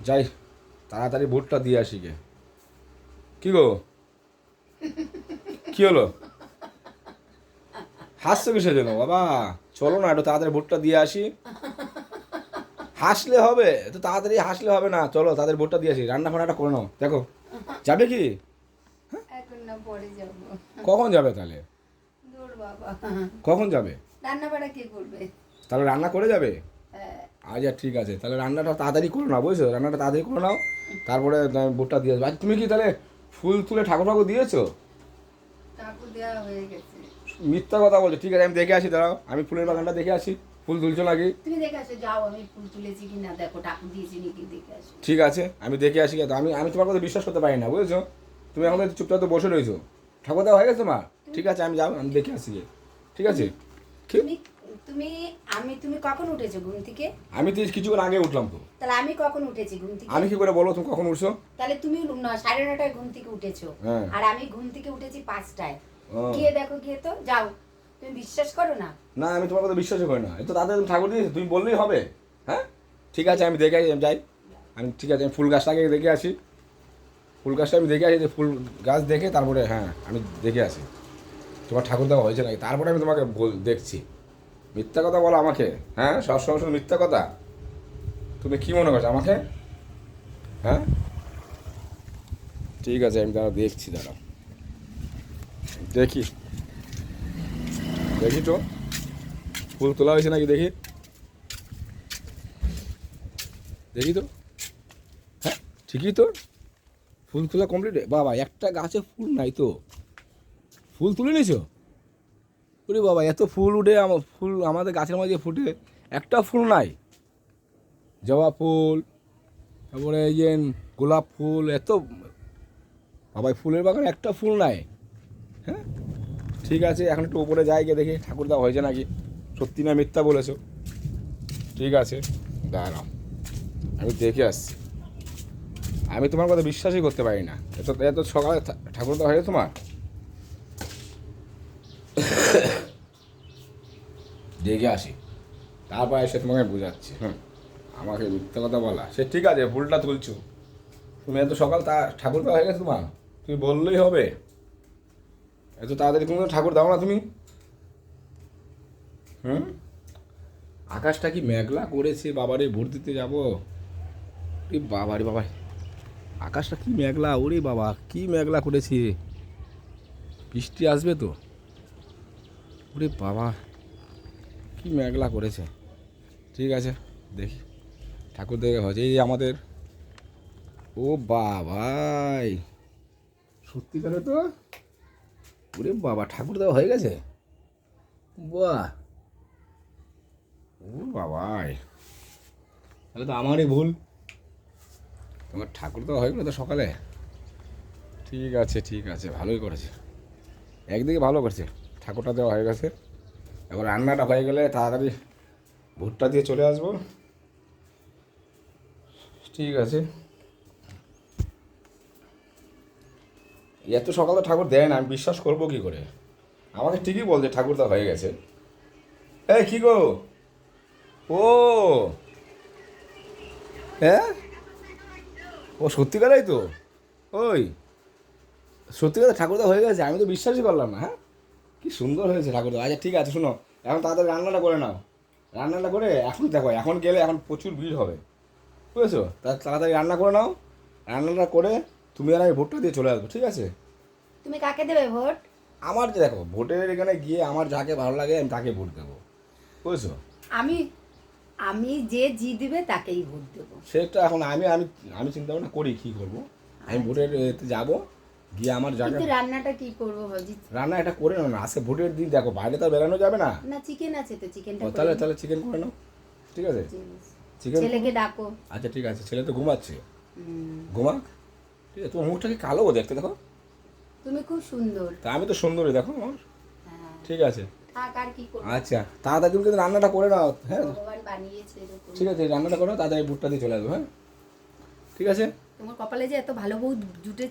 যাই তাড়াতাড়ি ভোটটা দিয়ে আসি গে। কি গো, কি হলো, হাসছো কিসের জন্য বাবা? চলো না, একটু তাড়াতাড়ি ভোটটা দিয়ে আসি। হাসলে হবে তো, তাড়াতাড়ি হাসলে হবে না, চলো তাড়াতাড়ি ভোটটা দিয়ে আসি। রান্না ফান্নাটা করে নাও, দেখো যাবে কি? এখন না, পরে যাবো। কখন যাবে তাহলে? দূর বাবা। কখন যাবে? রান্না বাড়া কে করবে? তাহলে রান্না করে যাবে? হ্যাঁ। আচ্ছা ঠিক আছে, তাহলে রান্নাটা তাড়াতাড়ি করে নাও, বুঝছো? রান্নাটা তাড়াতাড়ি করে নাও, তারপরে ভোটটা দিয়ে আসবে। আচ্ছা, তুমি কি তাহলে ফুল তুলে ঠাকুর ঠাকুর দিয়েছো? ঠাকুর দেওয়া হয়ে গেছে। মিথ্যা কথা বলছো। ঠিক আছে, আমি দেখে আসি, দাঁড়াও, আমি ফুলের বাগানটা দেখে আসি। ফুল তুলছো নাকি? তুমি দেখে আসো, যাও, আমি ফুল তুলেছি কি না দেখো, ঠাকুর দিয়েছি নাকি দেখে আসো। ঠিক আছে, আমি দেখে আসি। আমি আমি তোমার কথা বিশ্বাস করতে পারি না, বুঝেছো? তুমি এখন চুপচাপ তো বসে রয়েছো। ঠাকুর দেওয়া হয়ে গেছে তোমার? ঠিক আছে, আমি যাবো, আমি দেখে আসি গিয়ে। ঠিক আছে। কি? তুমি তুমি তুমি কখন উঠেছো ঘুম থেকে? আমি তো কিছুক্ষণ আগে উঠলাম তো। তাহলে আমি কখন উঠেছি ঘুম থেকে? আমি কি করে বলো, তুমি কখন উঠছো? তাহলে তুমি 9:30টায় ঘুম থেকে উঠেছো। হ্যাঁ। আর আমি ঘুম থেকে উঠেছি 5টায়। ও। গিয়ে দেখো, গিয়ে তো যাও। তুমি বিশ্বাস করো না? না, আমি তোমার কথা বিশ্বাসই করি না। এই তো তাড়াতাড়ি তুমি ঠাকুর দিয়েছো, তুমি বললেই হবে। হ্যাঁ ঠিক আছে, আমি দেখে আসি, আমি যাই। আমি ঠিক আছে, আমি ফুল গাছটা আগে দেখে আসি। ফুল গাছটা আমি দেখে আসি, যে ফুল গাছ দেখে তারপরে হ্যাঁ আমি দেখে আসি তোমার ঠাকুর দেওয়া হয়েছে নাকি, তারপরে আমি তোমাকে দেখছি। মিথ্যা কথা বলো আমাকে, হ্যাঁ সবসময় শুধু মিথ্যা কথা। তুমি কি মনে করছো আমাকে? হ্যাঁ ঠিক আছে, আমি দাঁড়াও দেখছি, দাঁড়াও দেখি, দেখি তো ফুল তোলা হয়েছে নাকি, দেখি দেখি তো। হ্যাঁ ঠিকই তো, ফুল তোলা কমপ্লিট। বাবা, একটা গাছে ফুল নাই তো, ফুল তুলে নিয়েছো? ওরে বাবা, এত ফুল উঠে ফুল আমাদের গাছের মাঝে ফুটে, একটা ফুল নাই। জবা ফুল, তারপরে এই যে গোলাপ ফুল, এত বাবা ফুলের বাগানে একটা ফুল নাই। হ্যাঁ ঠিক আছে, এখন একটু উপরে যাই, গিয়ে দেখি ঠাকুর দেওয়া হয়েছে নাকি, সত্যি না মিথ্যা বলেছো। ঠিক আছে, দাঁড়াও, আমি দেখে আসছি। আমি তোমার কথা বিশ্বাসই করতে পারি না, এত এত সকালে ঠাকুর দেওয়া হয়েছে তোমার? দেখে আসি, তারপর এসে তোমাকে বোঝাচ্ছি। আমাকে মিথ্যা কথা বলা, সে ঠিক আছে, ফুলটা তুলছো তুমি, এত সকাল ঠাকুর দেওয়া হয়ে গেছে তোমার? তুমি বললেই হবে, এত তাড়াতাড়ি তুমি ঠাকুর দাও না তুমি। হুম আকাশটা কি মেঘলা করেছে বাবারে, ভোট দিতে যাবো। রে বাবারে বাবা, আকাশটা কি মেঘলা, ওরে বাবা কি মেঘলা করেছে, বৃষ্টি আসবে তো। ওরে বাবা কি মেঘলা করেছে। ঠিক আছে, দেখি ঠাকুর দেখে হয়েছে এই যে আমাদের। ও বাবাই, সত্যিকারে তো, ওরে বাবা ঠাকুর দেওয়া হয়ে গেছে। বাহ, ও বাবাই, তাহলে তো আমারই ভুল। তোমার ঠাকুর দেওয়া হয়ে গেলো তো সকালে। ঠিক আছে ঠিক আছে, ভালোই করেছে, একদিকে ভালো করছে, ঠাকুরটা দেওয়া হয়ে গেছে। এবার রান্নাটা হয়ে গেলে তাড়াতাড়ি ভুট্টা দিয়ে চলে আসবো। ঠিক আছে, এত সকালে ঠাকুর দেয় না, আমি বিশ্বাস করবো কি করে? আমাকে ঠিকই বলছে ঠাকুর দেওয়া হয়ে গেছে। এই কি গো, ও হ্যাঁ, ও সত্যিকারেই তো, ওই সত্যিকারে ঠাকুরদা হয়ে গেছে, আমি তো বিশ্বাসই করলাম না। হ্যাঁ কি সুন্দর হয়েছে ঠাকুরদা। আচ্ছা ঠিক আছে, শোনো, এখন তাড়াতাড়ি রান্নাটা করে নাও। রান্নাটা করে এখন দেখো, এখন গেলে এখন প্রচুর ভিড় হবে, বুঝেছো? তাড়াতাড়ি রান্না করে নাও, রান্নাটা করে তুমি আর আমি ভোটটা দিয়ে চলে আসবো, ঠিক আছে? তুমি কাকে দেবে ভোট? আমার যে দেখো, ভোটের এখানে গিয়ে আমার যাকে ভালো লাগে আমি তাকে ভোট দেবো, বুঝেছো? আমি আমি যে দিবে তাকেই ভোট দেবো। সেটা এখন আমি আমি আমি চিন্তা ভাবনা করি কী করবো। আমি ভোটের এতে যাবো, গিয়ে আমার যাকে কিন্তু রান্নাটা কি করবো ভাবছি। রান্না এটা করে নাও না, আজকে ভোটের দিন, দেখো বাইরে তো আর বেরানো যাবে না। না, চিকেন আছে তো, চিকেনটা ও, করে তাহলে নিই। তাহলে চিকেন করে নাও, ঠিক আছে? চিকেন। ছেলেকে ডাকো। আচ্ছা ঠিক আছে, ছেলে তো ঘুমাচ্ছে, হুম। ঘুমাক। ঠিক আছে, তোমার মুখটা কি কালো দেখতে, দেখো। তুমি খুব সুন্দর। তা আমি তো সুন্দরী, দেখো আমার। হ্যাঁ। ঠিক আছে, থাক, আর কি করবো। আচ্ছা তাড়াতাড়ি তুমি কিন্তু রান্নাটা করে নাও, হ্যাঁ? ভগবান বানিয়েছে এরকম। ঠিক আছে, রান্নাটা করো তাড়াতাড়ি, ভুট্টা দিয়ে চলে আসবো, হ্যাঁ ঠিক আছে। তোমার কপালে যে এত ভালো বউ জুটেছে।